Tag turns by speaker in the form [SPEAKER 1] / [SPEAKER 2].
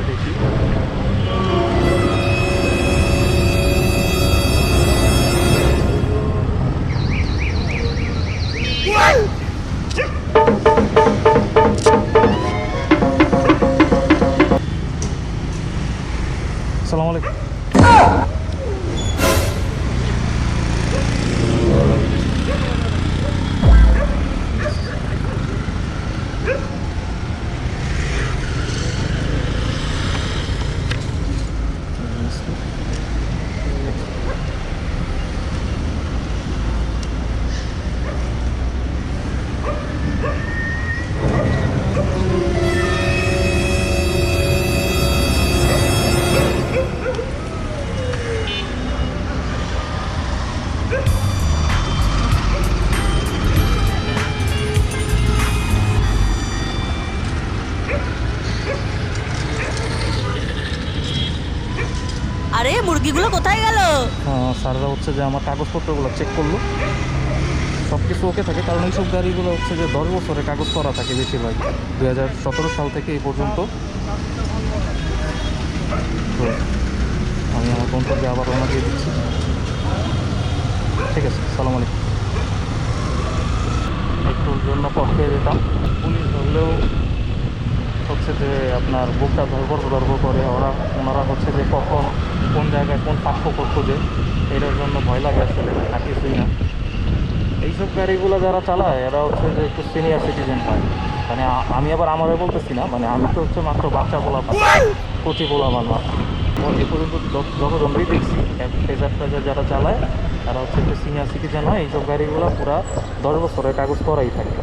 [SPEAKER 1] আছে দেখি। আসসালামু আলাইকুম।
[SPEAKER 2] আরে মুরগিগুলো কোথায় গেল?
[SPEAKER 1] স্যাররা হচ্ছে যে আমার কাগজপত্রগুলো চেক করলো, সব কিছু ওকে থাকে। কারণ এইসব গাড়িগুলো হচ্ছে যে 10 বছরের কাগজ করা থাকে বেশিরভাগ, 2017 সাল থেকে এই পর্যন্ত। তো আমি আমার গন্তব্যে আবার রওনা দিয়ে দিচ্ছি। ঠিক আছে, সালাম আলাইকুম। একটুর জন্য পথে যেতাম, পুলিশ ধরলেও হচ্ছে যে আপনার বুকটা ধরবর করে ওনারা হচ্ছে যে কখন কোন জায়গায় কোন পার্থক্য খোঁজে, এটার জন্য ভয় লাগে আসলে, আর কিছুই না। এইসব গাড়িগুলো যারা চালায় এরা হচ্ছে যে একটু সিনিয়র সিটিজেন হয়। মানে আমি আবার আমারে বলতেছি না, মানে আমি তো হচ্ছে মাত্র বাচ্চা পোলাপান, কচি পোলাপান মাত্র। এ পর্যন্ত যতজনই দেখছি ফেজার যারা চালায় তারা হচ্ছে একটু সিনিয়র সিটিজেন হয়। এইসব গাড়িগুলো পুরা 10 বছরের কাগজ করাই থাকে।